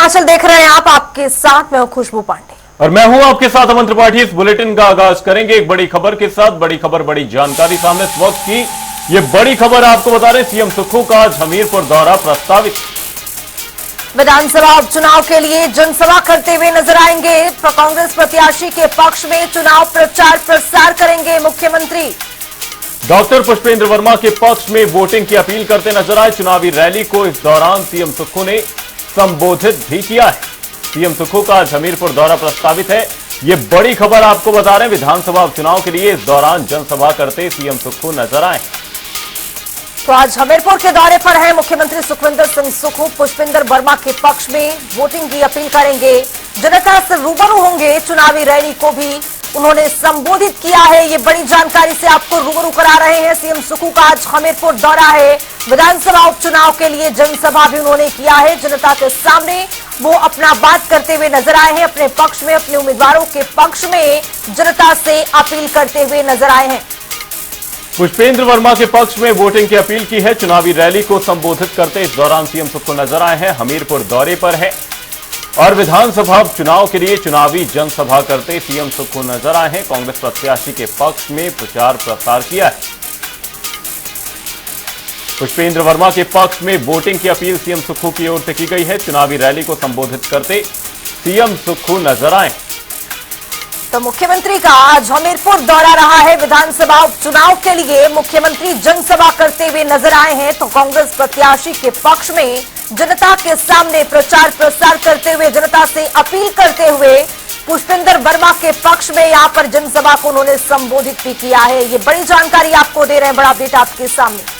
हिमाचल देख रहे हैं आप, आपके साथ मैं हूं खुशबू पांडे और मैं हूं आपके साथ अमन त्रिपाठी। इस बुलेटिन का आगाज करेंगे एक बड़ी खबर के साथ। बड़ी खबर, बड़ी जानकारी सामने इस वक्त की। ये बड़ी खबर आपको बता रहे, सीएम सुक्खू का आज हमीरपुर दौरा प्रस्तावित। विधानसभा उपचुनाव के लिए जनसभा करते हुए नजर आएंगे। कांग्रेस प्रत्याशी के पक्ष में चुनाव प्रचार प्रसार करेंगे मुख्यमंत्री। डॉक्टर पुष्पेंद्र वर्मा के पक्ष में वोटिंग की अपील करते नजर आए। चुनावी रैली को इस दौरान सीएम सुक्खू ने संबोधित भी किया है। सीएम सुक्खू का आज हमीरपुर दौरा प्रस्तावित है। ये बड़ी खबर आपको बता रहे हैं। विधानसभा उपचुनाव के लिए इस दौरान जनसभा करते सीएम सुक्खू नजर आए। तो आज हमीरपुर के दौरे पर है मुख्यमंत्री सुखविंदर सिंह सुक्खू। पुष्पेंद्र वर्मा के पक्ष में वोटिंग की अपील करेंगे, जनता से रूबरू होंगे। चुनावी रैली को भी उन्होंने संबोधित किया है। ये बड़ी जानकारी से आपको रूबरू करा रहे हैं। सीएम सुक्खू का आज हमीरपुर दौरा है। विधानसभा उपचुनाव के लिए जनसभा भी उन्होंने किया है। जनता के सामने वो अपना बात करते हुए नजर आए हैं। अपने पक्ष में, अपने उम्मीदवारों के पक्ष में जनता से अपील करते हुए नजर आए हैं। पुष्पेंद्र वर्मा के पक्ष में वोटिंग की अपील की है। चुनावी रैली को संबोधित करते इस दौरान सीएम सुक्खू नजर आए हैं। हमीरपुर दौरे पर है और विधानसभा चुनाव के लिए चुनावी जनसभा करते सीएम सुक्खू नजर आए हैं। कांग्रेस प्रत्याशी के पक्ष में प्रचार प्रसार किया है। पुष्पेंद्र वर्मा के पक्ष में वोटिंग की अपील सीएम सुक्खू की ओर से की गई है। चुनावी रैली को संबोधित करते सीएम सुक्खू नजर आए। तो मुख्यमंत्री का आज हमीरपुर दौरा रहा है। विधानसभा उपचुनाव के लिए मुख्यमंत्री जनसभा करते हुए नजर आए हैं। तो कांग्रेस प्रत्याशी के पक्ष में जनता के सामने प्रचार प्रसार करते हुए, जनता से अपील करते हुए पुष्पेंद्र वर्मा के पक्ष में यहां पर जनसभा को उन्होंने संबोधित भी किया है। ये बड़ी जानकारी आपको दे रहे हैं, बड़ा अपडेट आपके सामने।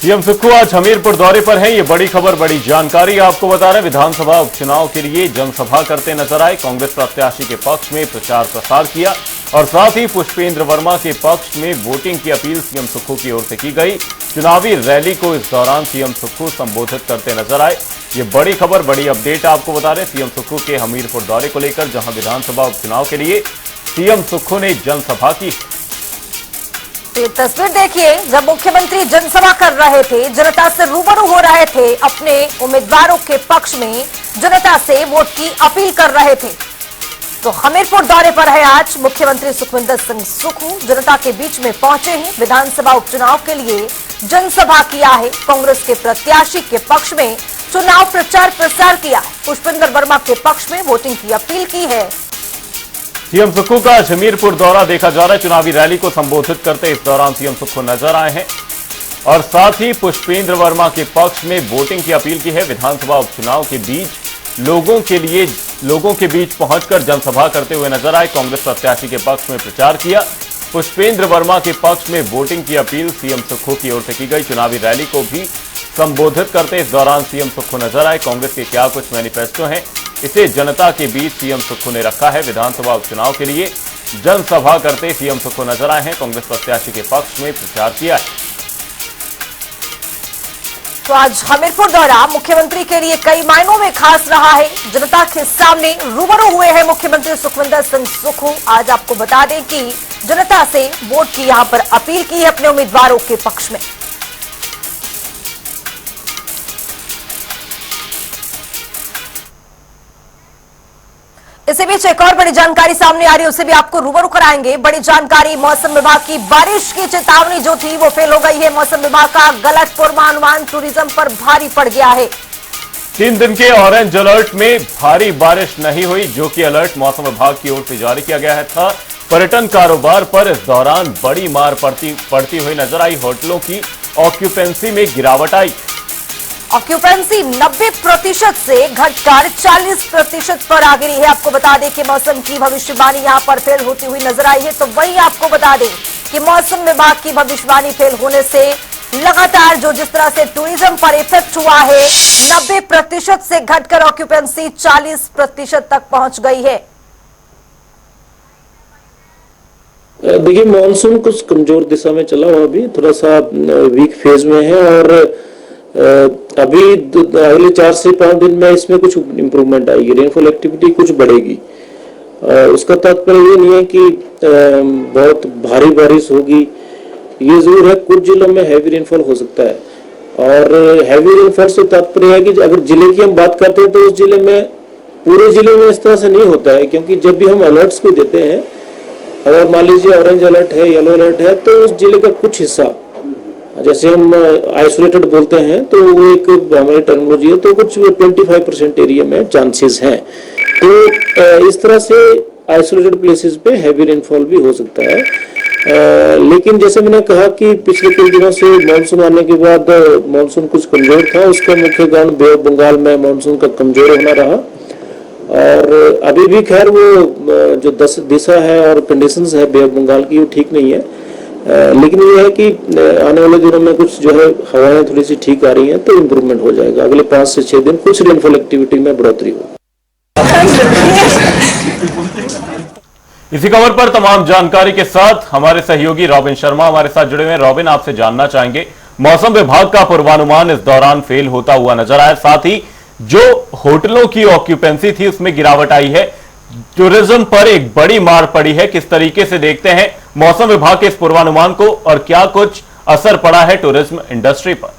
सीएम सुक्खू आज हमीरपुर दौरे पर हैं। ये बड़ी खबर, बड़ी जानकारी आपको बता रहे हैं। विधानसभा उपचुनाव के लिए जनसभा करते नजर आए। कांग्रेस प्रत्याशी के पक्ष में प्रचार प्रसार किया और साथ ही पुष्पेंद्र वर्मा के पक्ष में वोटिंग की अपील सीएम सुक्खू की ओर से की गई। चुनावी रैली को इस दौरान सीएम सुक्खू संबोधित करते नजर आए। ये बड़ी खबर, बड़ी अपडेट आपको बता रहे हैं सीएम सुक्खू के हमीरपुर दौरे को लेकर, जहां विधानसभा उपचुनाव के लिए सीएम सुक्खू ने जनसभा की। ये तस्वीर देखिए, जब मुख्यमंत्री जनसभा कर रहे थे, जनता से रूबरू हो रहे थे, अपने उम्मीदवारों के पक्ष में जनता से वोट की अपील कर रहे थे। तो हमीरपुर दौरे पर है आज मुख्यमंत्री सुखविंदर सिंह सुक्खू। जनता के बीच में पहुंचे हैं। विधानसभा उपचुनाव के लिए जनसभा किया है। कांग्रेस के प्रत्याशी के पक्ष में चुनाव प्रचार प्रसार किया है। पुष्पेंद्र वर्मा के पक्ष में वोटिंग की अपील की है। सीएम सुक्खू का हमीरपुर दौरा देखा जा रहा है। चुनावी रैली को संबोधित करते इस दौरान सीएम सुक्खू नजर आए हैं और साथ ही पुष्पेंद्र वर्मा के पक्ष में वोटिंग की अपील की है। विधानसभा उपचुनाव के बीच लोगों के बीच पहुंचकर जनसभा करते हुए नजर आए। कांग्रेस प्रत्याशी के पक्ष में प्रचार किया। पुष्पेंद्र वर्मा के पक्ष में वोटिंग की अपील सीएम सुक्खू की ओर से की गई। चुनावी रैली को भी संबोधित करते इस दौरान सीएम सुक्खू नजर आए। कांग्रेस के क्या कुछ मैनिफेस्टो हैं, इसे जनता के बीच सीएम सुक्खू ने रखा है। विधानसभा उपचुनाव के लिए जनसभा करते सीएम सुक्खू नजर आए हैं। कांग्रेस प्रत्याशी के पक्ष में प्रचार किया है। तो आज हमीरपुर दौरा मुख्यमंत्री के लिए कई मायनों में खास रहा है। जनता के सामने रूबरू हुए हैं मुख्यमंत्री सुखविंदर सिंह सुक्खू। आज आपको बता दें कि जनता से वोट की यहां पर अपील की है अपने उम्मीदवारों के पक्ष में। इसी बीच एक और बड़ी जानकारी सामने आ रही है, उसे भी आपको रूबरू कराएंगे। बड़ी जानकारी, मौसम विभाग की बारिश की चेतावनी जो थी वो फेल हो गई है। मौसम विभाग का गलत पूर्वानुमान टूरिज्म पर भारी पड़ गया है। 3 दिन के ऑरेंज अलर्ट में भारी बारिश नहीं हुई, जो कि अलर्ट मौसम विभाग की ओर से जारी किया गया था। पर्यटन कारोबार पर इस दौरान बड़ी मार पड़ती हुई नजर आई। होटलों की ऑक्यूपेंसी में गिरावट आई। ऑक्यूपेंसी 90% से घटकर 40% पर आ गिरी है। आपको बता दें कि मौसम की भविष्यवाणी यहां पर फेल होती हुई नजर आई है। तो वही आपको बता दें कि मौसम विभाग की भविष्यवाणी फेल होने से लगातार जिस तरह से टूरिज्म पर इफेक्ट हुआ है, 90% से घटकर ऑक्यूपेंसी 40% तक पहुंच गई है। देखिए, मानसून कुछ कमजोर दिशा में चला हुआ, अभी थोड़ा सा वीक फेज में है और अभी अगले 4 से 5 दिन में इसमें कुछ इम्प्रूवमेंट आएगी। रेनफॉल एक्टिविटी कुछ बढ़ेगी। उसका तात्पर्य ये नहीं है कि बहुत भारी बारिश होगी। ये जरूर है, कुछ जिलों में हैवी रेनफॉल हो सकता है और हैवी रेनफॉल से तात्पर्य है कि अगर जिले की हम बात करते हैं तो उस जिले में, पूरे जिले में इस तरह से नहीं होता है, क्योंकि जब भी हम अलर्ट्स को देते हैं, अगर मान लीजिए ऑरेंज अलर्ट है, येलो अलर्ट है, तो उस जिले का कुछ हिस्सा, जैसे हम आइसोलेटेड बोलते हैं, तो वो एक हमारी टर्मिनोलॉजी है, तो कुछ 25% एरिया में चांसेस हैं। तो इस तरह से आइसोलेटेड प्लेसेस पे हैवी रेनफॉल भी हो सकता है। लेकिन जैसे मैंने कहा कि पिछले कुछ दिनों से मानसून आने के बाद मानसून कुछ कमजोर था, उसका मुख्य कारण बे ऑफ बंगाल में मानसून का कमजोर होना रहा, और अभी भी खैर वो जो दिशा है और कंडीशंस है बे ऑफ बंगाल की, वो ठीक नहीं है। लेकिन ये है कि आने वाले दिनों में कुछ जो है हवाएं थोड़ी सी ठीक आ रही हैं, तो इम्प्रूवमेंट हो जाएगा। अगले 5 से 6 दिन कुछ रेनफॉल एक्टिविटी में बढ़ोतरी हो। इसी खबर पर तमाम जानकारी के साथ हमारे सहयोगी रॉबिन शर्मा हमारे साथ जुड़े हुए हैं। रॉबिन, आपसे जानना चाहेंगे, मौसम विभाग का पूर्वानुमान इस दौरान फेल होता हुआ नजर आया, साथ ही जो होटलों की ऑक्यूपेंसी थी उसमें गिरावट आई है, टूरिज्म पर एक बड़ी मार पड़ी है। किस तरीके से देखते हैं मौसम विभाग के इस पूर्वानुमान को, और क्या कुछ असर पड़ा है टूरिज्म इंडस्ट्री पर?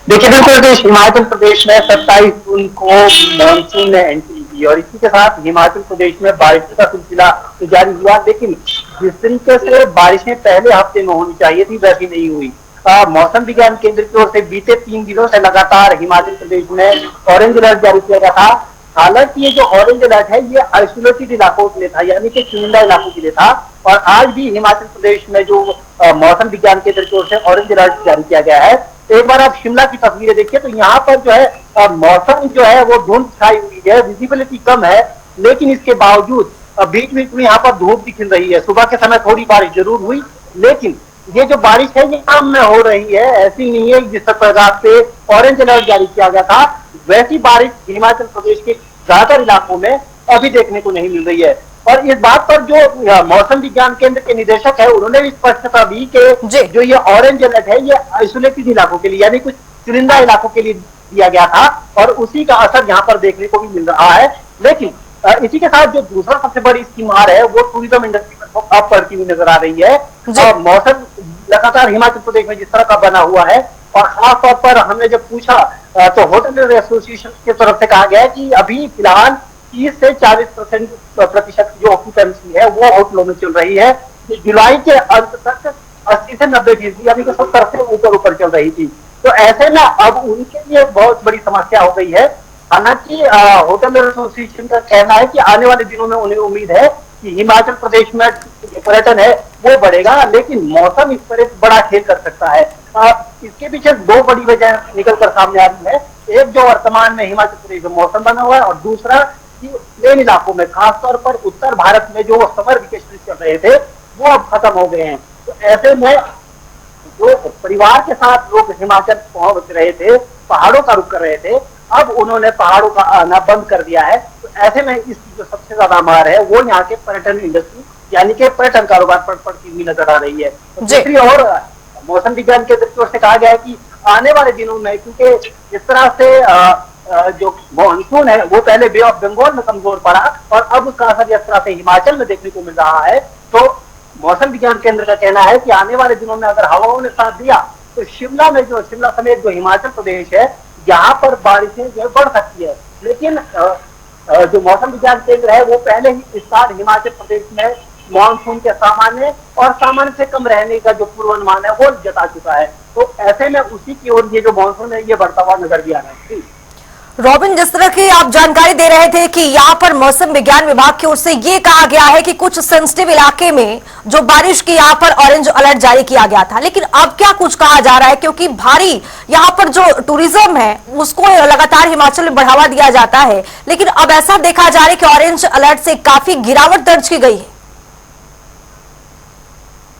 देखिए, बिल्कुल हिमाचल प्रदेश में 27 जून को मानसून ने एंट्री की और इसी के साथ हिमाचल प्रदेश में बारिश का सिलसिला जारी हुआ, लेकिन जिस तरीके से बारिशें पहले हफ्ते में होनी चाहिए थी वैसी नहीं हुई। मौसम विज्ञान केंद्र की ओर से बीते 3 दिनों से लगातार हिमाचल प्रदेश में ऑरेंज अलर्ट जारी किया गया था। हालांकि ये जो ऑरेंज अलर्ट है ये आइसोलेटेड इलाकों के लिए था, यानी कि चुनिंदा इलाकों के लिए था, और आज भी हिमाचल प्रदेश में जो मौसम विज्ञान केंद्र की ओर से ऑरेंज अलर्ट जारी किया गया है। एक बार आप शिमला की तस्वीरें देखिए तो यहाँ पर जो है मौसम जो है वो धुंध छाई हुई है, विजिबिलिटी कम है, लेकिन इसके बावजूद बीच बीच में यहाँ पर धूप दिख रही है। सुबह के समय थोड़ी बारिश जरूर हुई, लेकिन ये जो बारिश है ये शाम में हो रही है, ऐसी नहीं है जिस प्रकार से ऑरेंज अलर्ट जारी किया गया था वैसी बारिश हिमाचल प्रदेश के ज्यादातर इलाकों में अभी देखने को नहीं मिल रही है। और इस बात पर जो मौसम विज्ञान केंद्र के निदेशक है उन्होंने भी स्पष्टता दी कि जो ये ऑरेंज अलर्ट है ये आइसोलेटेड इलाकों के लिए, यानी कुछ चुनिंदा इलाकों के लिए दिया गया था, और उसी का असर यहाँ पर देखने को भी मिल रहा है। लेकिन इसी के साथ जो दूसरा सबसे बड़ी इसकी मार है वो टूरिज्म इंडस्ट्री पर अब पड़ती हुई नजर आ रही है। और मौसम लगातार हिमाचल प्रदेश में जिस तरह का बना हुआ है, और खास तौर पर हमने जब पूछा तो होटल एसोसिएशन की तरफ से कहा गया है कि अभी फिलहाल 30 से 40% जो ऑक्यूपेंसी है वो होटलों में चल रही है। जुलाई के अंत तक 80 से 90%, यानी कि 70 से ऊपर चल रही थी। तो ऐसे में अब उनके लिए बहुत बड़ी समस्या हो गई है। हालांकि होटल एसोसिएशन का कहना है कि आने वाले दिनों में उन्हें उम्मीद है कि हिमाचल प्रदेश में पर्यटन है वो बढ़ेगा, लेकिन मौसम इस पर एक बड़ा खेल कर सकता है। इसके पीछे 2 बड़ी वजह निकल कर सामने आ रही है। एक जो वर्तमान में हिमाचल प्रदेश में मौसम बना हुआ है, और दूसरा कि प्लेन इलाकों में, खासतौर पर उत्तर भारत में जो समर वेकेशन चल रहे थे वो अब खत्म हो गए हैं। तो ऐसे में जो परिवार के साथ लोग हिमाचल पहुंच रहे थे, पहाड़ों का रुख कर रहे थे, अब उन्होंने पहाड़ों का आना बंद कर दिया है। तो ऐसे में इसकी जो सबसे ज्यादा मार है वो यहाँ के पर्यटन इंडस्ट्री, यानी कि पर्यटन कारोबार पर पड़ती हुई नजर आ रही है। तो दूसरी ओर मौसम विज्ञान केंद्र की ओर से कहा गया है कि आने वाले दिनों में, क्योंकि जिस तरह से जो मानसून है वो पहले बे ऑफ बंगाल में कमजोर पड़ा और अब उसका असर जिस तरह से हिमाचल में देखने को मिल रहा है, तो मौसम विज्ञान केंद्र का कहना है कि आने वाले दिनों में अगर हवाओं ने साथ दिया तो शिमला समेत जो हिमाचल प्रदेश है यहाँ पर बारिशें जो बढ़ सकती है। लेकिन जो मौसम विज्ञान केंद्र है वो पहले ही इस साल हिमाचल प्रदेश में मानसून के सामान्य और सामान्य से कम रहने का जो पूर्वानुमान है वो जता चुका है। तो ऐसे में उसी की ओर ये जो मानसून है ये बढ़ता हुआ नजर भी आ रहा है। रॉबिन, जिस तरह की आप जानकारी दे रहे थे कि यहाँ पर मौसम विज्ञान विभाग की ओर से ये कहा गया है कि कुछ सेंसिटिव इलाके में जो बारिश की यहाँ पर ऑरेंज अलर्ट जारी किया गया था, लेकिन अब क्या कुछ कहा जा रहा है, क्योंकि भारी यहाँ पर जो टूरिज्म है उसको लगातार हिमाचल में बढ़ावा दिया जाता है, लेकिन अब ऐसा देखा जा रहा है कि ऑरेंज अलर्ट से काफी गिरावट दर्ज की गई है।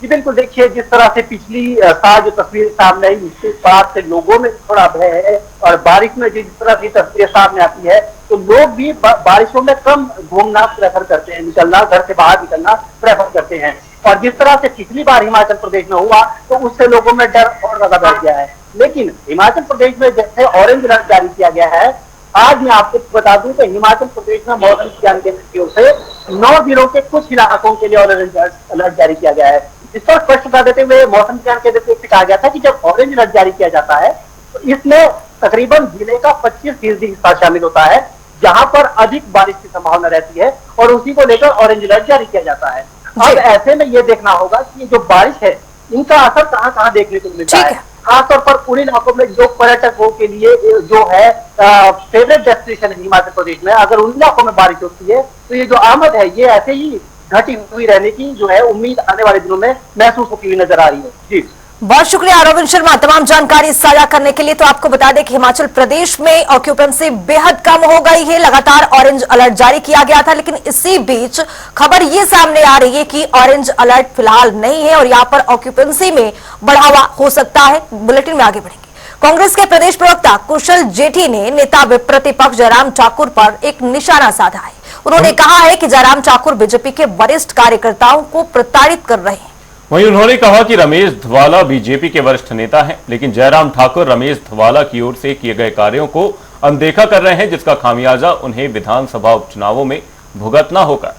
जी बिल्कुल, देखिए जिस तरह से पिछली साल जो तस्वीर सामने आई उसके बाद से लोगों में थोड़ा भय है, और बारिश में जिस तरह की तस्वीर सामने आती है तो लोग भी बारिशों में कम घूमना प्रेफर करते हैं, निकलना, घर से बाहर निकलना प्रेफर करते हैं। और जिस तरह से पिछली बार हिमाचल प्रदेश में हुआ तो उससे लोगों में डर और ज्यादा बढ़ गया है। लेकिन हिमाचल प्रदेश में जैसे ऑरेंज अलर्ट जारी किया गया है, आज मैं आपको बता दूं कि हिमाचल प्रदेश में मौसम विज्ञान केंद्र की ओर से 9 जिलों के कुछ इलाकों के लिए ऑरेंज अलर्ट जारी किया गया है। इस पर स्पष्टता देते हुए मौसम विज्ञान केंद्र से कहा गया था कि जब ऑरेंज अलर्ट जारी किया जाता है तो इसमें तकरीबन जिले का 25% हिस्सा शामिल होता है जहां पर अधिक बारिश की संभावना रहती है और उसी को लेकर ऑरेंज अलर्ट जारी किया जाता है। अब ऐसे में ये देखना होगा कि ये जो बारिश है इनका असर कहां कहां देखने को मिलता है, खासतौर पर उन इलाकों में जो पर्यटकों के लिए जो है फेवरेट डेस्टिनेशन है हिमाचल प्रदेश में, अगर उन इलाकों में बारिश होती है तो ये जो आमद है ये ऐसे ही घटी हुई रहने की जो है उम्मीद आने वाले दिनों में महसूस होती हुई नजर आ रही है। जी बहुत शुक्रिया रविंद्र शर्मा तमाम जानकारी साझा करने के लिए। तो आपको बता दें कि हिमाचल प्रदेश में ऑक्यूपेंसी बेहद कम हो गई है, लगातार ऑरेंज अलर्ट जारी किया गया था, लेकिन इसी बीच खबर ये सामने आ रही है कि ऑरेंज अलर्ट फिलहाल नहीं है और यहां पर ऑक्यूपेंसी में बढ़ावा हो सकता है। बुलेटिन में आगे बढ़ेंगे। कांग्रेस के प्रदेश प्रवक्ता कुशल जेठी ने नेता प्रतिपक्ष जयराम ठाकुर पर एक निशाना साधा है। उन्होंने कहा है कि जयराम ठाकुर बीजेपी के वरिष्ठ कार्यकर्ताओं को प्रताड़ित कर रहे हैं। वहीं उन्होंने कहा कि रमेश धवाला बीजेपी के वरिष्ठ नेता हैं, लेकिन जयराम ठाकुर रमेश धवाला की ओर से किए गए कार्यों को अनदेखा कर रहे हैं, जिसका खामियाजा उन्हें विधानसभा उपचुनावों में भुगतना होगा।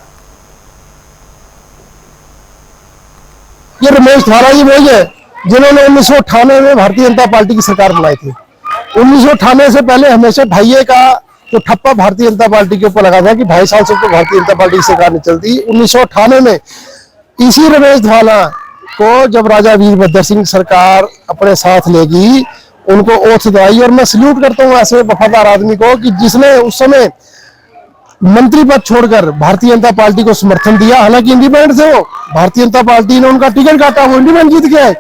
ये रमेश धवाला जी वही है जिन्होंने 1998 में भारतीय जनता पार्टी की सरकार बनाई थी। 1998 से पहले हमेशा ढाइये का जो ठप्पा भारतीय जनता पार्टी के ऊपर लगा था कि 2.5 साल से तो भारतीय जनता पार्टी की सरकार नहीं चलती। 1998 में इसी रमेश धवाला को जब राजा वीरभद्र सिंह सरकार अपने साथ लेगी, उनको ओथ दिलाई। और मैं सल्यूट करता हूँ ऐसे वफादार आदमी को कि जिसने उस समय मंत्री पद छोड़कर भारतीय जनता पार्टी को समर्थन दिया। हालांकि इंडिपेंडेंट थे वो, भारतीय जनता पार्टी ने उनका टिकट काटा, वो इंडिपेंडेंट जीत गए,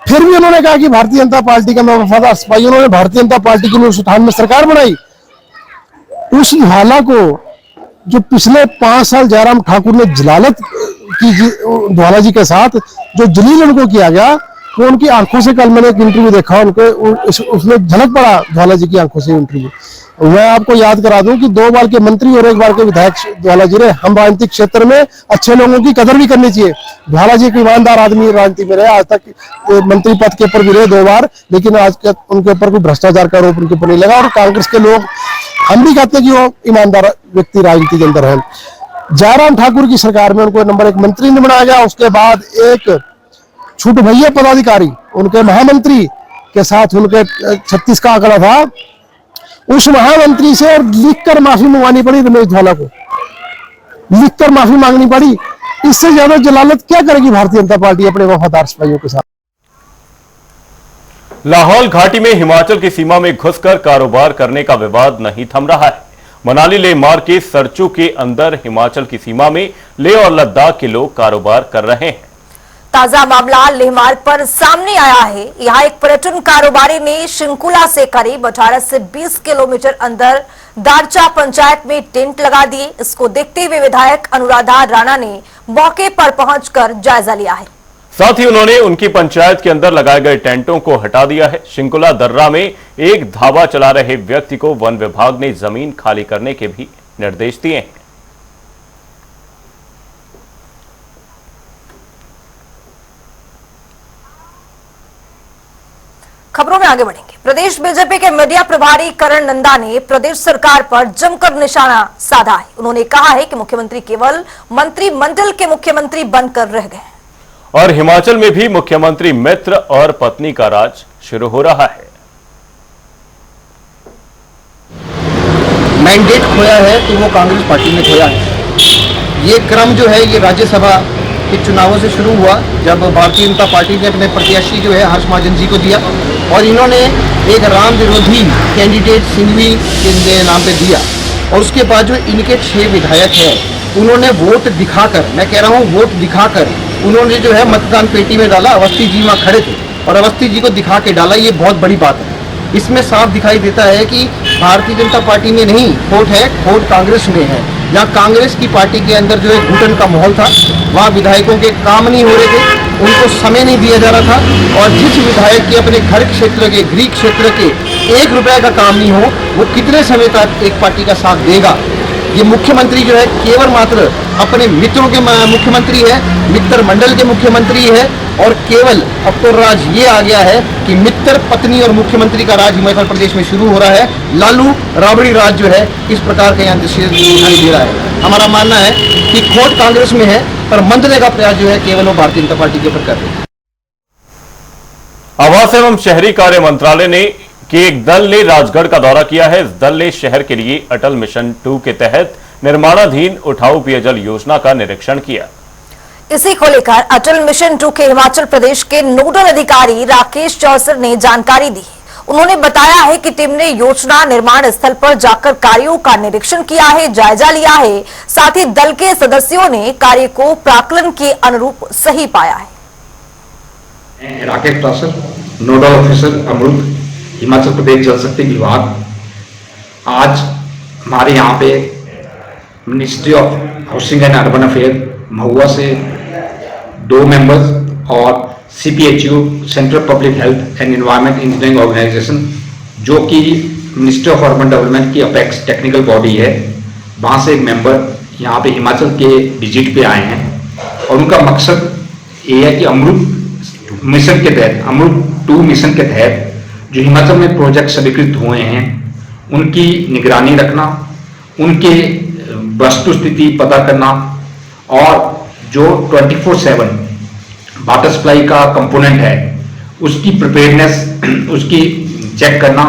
फिर भी उन्होंने कहा कि भारतीय जनता पार्टी का मैं वफादार सिपाही। उन्होंने भारतीय जनता पार्टी की 1998 में सरकार बनाई। उस धवाला को जो पिछले 5 साल जयराम ठाकुर ने जलालत की धवाला जी के साथ जो जलील उनको किया गया, वो उनकी आंखों से, कल मैंने एक इंटरव्यू देखा उनके, उसमें झलक पड़ा धवाला जी की आंखों से इंटरव्यू। मैं आपको याद करा दूं कि 2 बार के मंत्री और 1 बार के विधायक धवाला जी रहे। हम राजनीतिक क्षेत्र में अच्छे लोगों की कदर भी करनी चाहिए। धवाला जी एक ईमानदार आदमी राजनीति में रहे, आज तक मंत्री पद के ऊपर भी रहे 2 बार, लेकिन आज उनके ऊपर कोई भ्रष्टाचार का आरोप उनके ऊपर नहीं लगा। और कांग्रेस के लोग हम भी कहते हैं कि वो ईमानदार व्यक्ति राजनीति के अंदर है। जयराम ठाकुर की सरकार में उनको नंबर 1 मंत्री ने बनाया गया। उसके बाद एक छूट भैया पदाधिकारी उनके महामंत्री के साथ उनके 36 का आंकड़ा था, उस महामंत्री से और लिखकर माफी मंगवानी पड़ी रमेश धवाला को, लिखकर माफी मांगनी पड़ी। इससे ज्यादा जलालत क्या करेगी भारतीय जनता पार्टी अपने वफादार सिपाहियों के साथ। लाहौल घाटी में हिमाचल की सीमा में घुसकर कारोबार करने का विवाद नहीं थम रहा है। मनाली लेह मार्ग के सरचू के अंदर हिमाचल की सीमा में लेह और लद्दाख के लोग कारोबार कर रहे हैं। ताजा मामला लेह मार्ग पर सामने आया है। यहाँ एक पर्यटन कारोबारी ने शिंकुला से करीब 18 से 20 किलोमीटर अंदर दारचा पंचायत में टेंट लगा दिए। इसको देखते हुए विधायक अनुराधा राणा ने मौके पर पहुंचकर जायजा लिया है। साथ ही उन्होंने उनकी पंचायत के अंदर लगाए गए टेंटों को हटा दिया है। शिंकुला दर्रा में एक ढाबा चला रहे व्यक्ति को वन विभाग ने जमीन खाली करने के भी निर्देश दिए हैं। खबरों में आगे बढ़ेंगे। प्रदेश बीजेपी के मीडिया प्रभारी करण नंदा ने प्रदेश सरकार पर जमकर निशाना साधा है। उन्होंने कहा है कि मुख्यमंत्री केवल मंत्रिमंडल के मुख्यमंत्री बनकर रह गए और हिमाचल में भी मुख्यमंत्री मित्र और पत्नी का राज शुरू हो रहा है। मैंडेट खोया है तो वो कांग्रेस पार्टी ने खोया है। ये क्रम जो है ये राज्यसभा के चुनावों से शुरू हुआ, जब भारतीय जनता पार्टी ने अपने प्रत्याशी जो है हर्ष महाजन जी को दिया और इन्होंने एक राम विरोधी कैंडिडेट सिंघवी के नाम पे दिया। और उसके बाद जो इनके 6 विधायक हैं उन्होंने वोट दिखाकर, मैं कह रहा हूँ वोट दिखाकर, उन्होंने जो है मतदान पेटी में डाला। अवस्थी जी वहाँ खड़े थे और अवस्थी जी को दिखा के डाला। ये बहुत बड़ी बात है। इसमें साफ दिखाई देता है कि भारतीय जनता पार्टी में नहीं खोट है, खोट कांग्रेस में है। जहाँ कांग्रेस की पार्टी के अंदर जो है घुटन का माहौल था, वहाँ विधायकों के काम नहीं हो रहे थे, उनको समय नहीं दिया जा रहा था। और जिस विधायक के अपने घर क्षेत्र के, गृह क्षेत्र के 1 रुपए का काम नहीं हो, वो कितने समय तक एक पार्टी का साथ देगा। ये मुख्यमंत्री जो है केवल मात्र अपने मित्रों के मुख्यमंत्री है, मित्र मंडल के मुख्यमंत्री है। और केवल अब तो राज ये आ गया है कि मित्र, पत्नी और मुख्यमंत्री का राज हिमाचल प्रदेश में शुरू हो रहा है। लालू राबड़ी राज जो है इस प्रकार का यहाँ दिखाई दे रहा है। हमारा मानना है कि खोट कांग्रेस में है पर मंथने का प्रयास जो है केवल वो भारतीय जनता पार्टी के ऊपर कर रहे हैं। आवास एवं शहरी कार्य मंत्रालय ने के एक दल ने राजगढ़ का दौरा किया है। इस दल ने शहर के लिए अटल मिशन 2 के तहत निर्माणाधीन उठाऊ पेयजल योजना का निरीक्षण किया। इसी को लेकर अटल मिशन 2 के हिमाचल प्रदेश के नोडल अधिकारी राकेश चौसर ने जानकारी दी। उन्होंने बताया है कि टीम ने योजना निर्माण स्थल पर जाकर कार्यों का निरीक्षण किया है, जायजा लिया है। साथ ही दल के सदस्यों ने कार्य को प्राक्कलन के अनुरूप सही पाया है। राकेश चौसर, नोडल ऑफिसर अमृत, हिमाचल प्रदेश जल शक्ति विभाग। आज हमारे यहाँ पे ministry of housing and urban affair MoHUA से 2 मेंबर्स और CPHU central public health and environment engineering organisation, जो कि मिनिस्ट्री ऑफ अर्बन डेवलपमेंट की अपेक्स टेक्निकल बॉडी है, वहाँ से एक मेंबर यहाँ पे हिमाचल के विजिट पे आए हैं। और उनका मकसद ये है कि अमृत मिशन के तहत, अमृत 2 मिशन के तहत जो हिमाचल में प्रोजेक्ट स्वीकृत हुए हैं उनकी निगरानी रखना, उनके वस्तु स्थिति पता करना और जो 24/7 वाटर सप्लाई का कंपोनेंट है उसकी प्रिपेयरनेस, उसकी चेक करना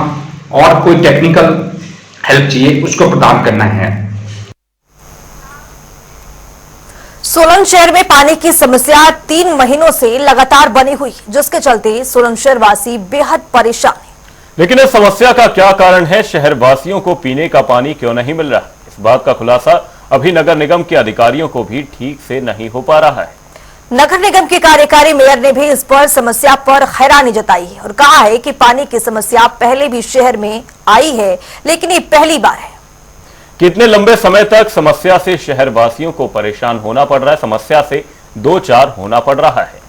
और कोई टेक्निकल हेल्प चाहिए उसको प्रदान करना है। सोलन शहर में पानी की समस्या 3 महीनों से लगातार बनी हुई, जिसके चलते सोलन शहर वासी बेहद परेशान हैं। लेकिन इस समस्या का क्या कारण है? शहर वासियों को पीने का पानी क्यों नहीं मिल रहा? इस बात का खुलासा अभी नगर निगम के अधिकारियों को भी ठीक से नहीं हो पा रहा है। नगर निगम के कार्यकारी मेयर ने भी इस पर समस्या पर हैरानी जताई है और कहा है कि पानी की समस्या पहले भी शहर में आई है, लेकिन ये पहली बार है। कितने लंबे समय तक समस्या से शहर वासियों को परेशान होना पड़ रहा है? समस्या से 2-4 होना पड़ रहा है।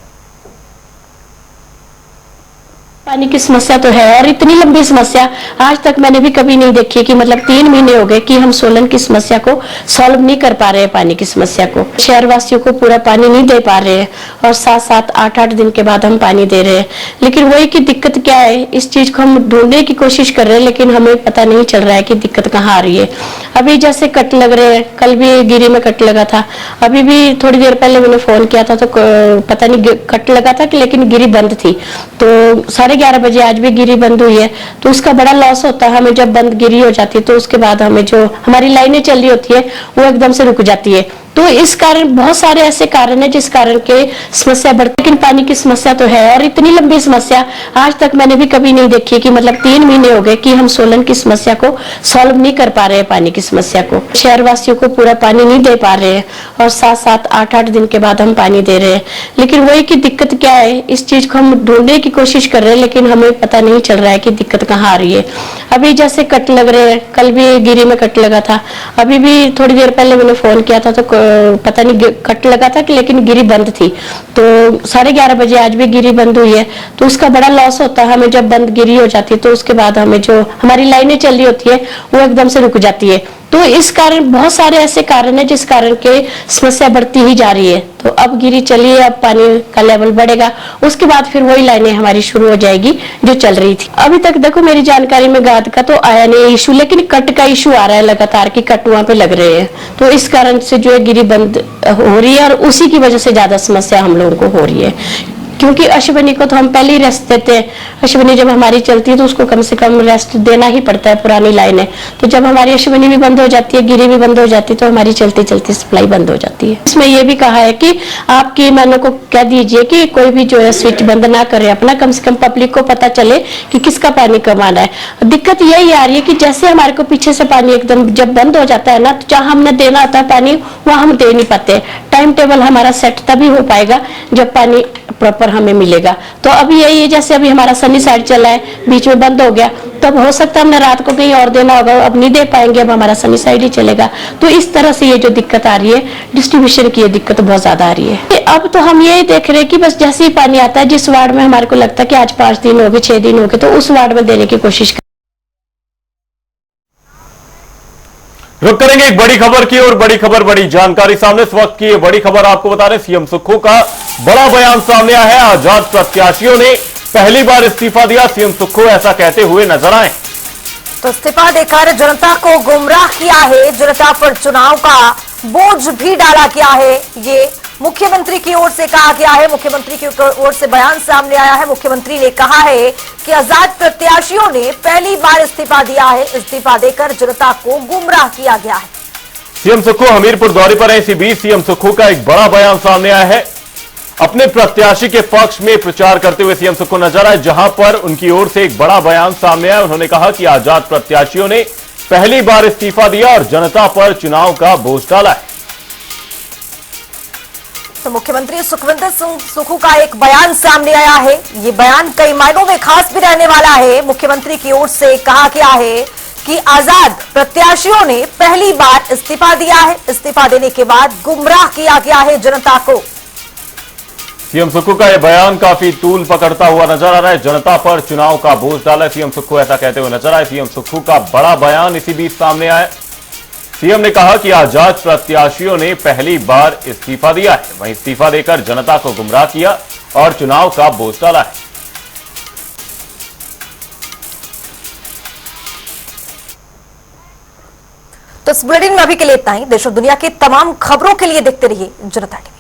पानी की समस्या तो है और इतनी लंबी समस्या आज तक मैंने भी कभी नहीं देखी कि मतलब 3 महीने हो गए कि हम सोलन की समस्या को सॉल्व नहीं कर पा रहे हैं। पानी की समस्या को शहर वासियों को पूरा पानी नहीं दे पा रहे हैं और 7-7, 8-8 दिन के बाद हम पानी दे रहे हैं। लेकिन वही की दिक्कत क्या है, इस चीज को हम ढूंढने की कोशिश कर रहे हैं लेकिन हमें पता नहीं चल रहा है कि दिक्कत कहाँ आ रही है। अभी जैसे कट लग रहे हैं, कल भी गिरी में कट लगा था, अभी भी थोड़ी देर पहले मैंने फोन किया था तो पता नहीं कट लगा था लेकिन गिरी बंद थी। तो 11:30 बजे आज भी गिरी बंद हुई है, तो उसका बड़ा लॉस होता है हमें जब बंद गिरी हो जाती है। तो उसके बाद हमें जो हमारी लाइनें चल रही होती है वो एकदम से रुक जाती है। तो इस कारण बहुत सारे ऐसे कारण है जिस कारण के समस्या बढ़ती, लेकिन पानी की समस्या तो है और इतनी लंबी समस्या आज तक मैंने भी कभी नहीं देखी कि मतलब 3 महीने हो गए कि हम सोलन की समस्या को सॉल्व नहीं कर पा रहे हैं। पानी की समस्या को शहर वासियों को पूरा पानी नहीं दे पा रहे हैं और 7-7, 8-8 दिन के बाद हम पानी दे रहे हैं। लेकिन वही की दिक्कत क्या है, इस चीज को हम ढूंढने की कोशिश कर रहे हैं लेकिन हमें पता नहीं चल रहा है कि दिक्कत कहाँ आ रही है। अभी जैसे कट लग रहे हैं, कल भी गिरी में कट लगा था, अभी भी थोड़ी देर पहले मैंने फोन किया था तो पता नहीं कट लगा था लेकिन गिरी बंद थी। तो 11:30 बजे आज भी गिरी बंद हुई है, तो उसका बड़ा लॉस होता है हमें जब बंद गिरी हो जाती है। तो उसके बाद हमें जो हमारी लाइनें चल रही होती है वो एकदम से रुक जाती है। तो इस कारण बहुत सारे ऐसे कारण है जिस कारण के समस्या बढ़ती ही जा रही है। तो अब गिरी चली है, अब पानी का लेवल बढ़ेगा, उसके बाद फिर वही लाइनें हमारी शुरू हो जाएगी जो चल रही थी। अभी तक देखो मेरी जानकारी में गाद का तो आया नहीं इशू, लेकिन कट का इशू आ रहा है लगातार की कट वहां पे लग रहे हैं। तो इस कारण से जो है गिरी बंद हो रही है और उसी की वजह से ज्यादा समस्या हम लोगों को हो रही है। क्योंकि अश्विनी को तो हम पहले ही रेस्ट देते हैं, अश्विनी जब हमारी चलती है तो उसको कम से कम रेस्ट देना ही पड़ता है, पुरानी लाइन है। तो जब हमारी अश्विनी भी बंद हो जाती है, गिरी भी बंद हो जाती है, तो हमारी चलती चलती सप्लाई बंद हो जाती है। इसमें यह भी कहा है कि आपकी मानों को कह दीजिए कि कोई भी जो है स्विच बंद ना करे अपना, कम से कम पब्लिक को पता चले कि किसका पानी कम आना है। दिक्कत यही आ रही है कि जैसे हमारे को पीछे से पानी एकदम जब बंद हो जाता है ना, तो जहाँ हमने देना होता है पानी वहां हम दे नहीं पाते। टाइम टेबल हमारा सेट तभी हो पाएगा जब पानी प्रॉपर हमें मिलेगा। तो अभी यही है, जैसे अभी हमारा सनी साइड चला है, बीच में बंद हो गया, तब हो सकता है हमने रात को कहीं और देना होगा, अब नहीं दे पाएंगे, अब हमारा सनी साइड ही चलेगा। तो इस तरह से ये जो दिक्कत आ रही है डिस्ट्रीब्यूशन की, ये दिक्कत बहुत ज्यादा आ रही है। अब तो हम यही देख रहे हैं कि बस जैसे ही पानी आता है, जिस वार्ड में हमारे को लगता है कि आज 5 दिन हो गए, 6 दिन हो गए, तो उस वार्ड में देने की कोशिश रुक करेंगे एक बड़ी खबर की और बड़ी खबर, बड़ी जानकारी सामने। इस वक्त की बड़ी खबर आपको बता रहे, सीएम सुक्खू का बड़ा बयान सामने आया है। आजाद प्रत्याशियों ने पहली बार इस्तीफा दिया, सीएम सुक्खू ऐसा कहते हुए नजर आए। तो इस्तीफा देकर जनता को गुमराह किया है, जनता पर चुनाव का बोझ भी डाला गया है, ये मुख्यमंत्री की ओर से कहा गया है। मुख्यमंत्री की ओर से बयान सामने आया है। मुख्यमंत्री ने कहा है कि आजाद प्रत्याशियों ने पहली बार इस्तीफा दिया है। इस्तीफा देकर जनता को गुमराह किया गया है। सीएम सुक्खू हमीरपुर दौरे पर है। इसी बीच सीएम सुक्खू का एक बड़ा बयान सामने आया है। अपने प्रत्याशी के पक्ष में प्रचार करते हुए सीएम सुक्खू नजर आए, जहां पर उनकी ओर से एक बड़ा बयान सामने आया। उन्होंने कहा कि आजाद प्रत्याशियों ने पहली बार इस्तीफा दिया और जनता पर चुनाव का बोझ डाला है। तो मुख्यमंत्री सुखविंदर सिंह सुक्खू का एक बयान सामने आया है। ये बयान कई मायनों में खास भी रहने वाला है। मुख्यमंत्री की ओर से कहा गया है कि आजाद प्रत्याशियों ने पहली बार इस्तीफा दिया है। इस्तीफा देने के बाद गुमराह किया गया है जनता को। सीएम सुक्खू का यह बयान काफी तूल पकड़ता हुआ नजर आ रहा है। जनता पर चुनाव का बोझ डाला है, सीएम सुक्खू ऐसा कहते हुए नजर आए। सीएम सुक्खू का बड़ा बयान इसी बीच सामने आया। सीएम ने कहा कि आजाद प्रत्याशियों ने पहली बार इस्तीफा दिया है, वहीं इस्तीफा देकर जनता को गुमराह किया और चुनाव का बोझ डाला है। तो इस बुलेटिन में अभी के लिए इतना ही। देश और दुनिया की तमाम खबरों के लिए देखते रहिए जनता टीवी।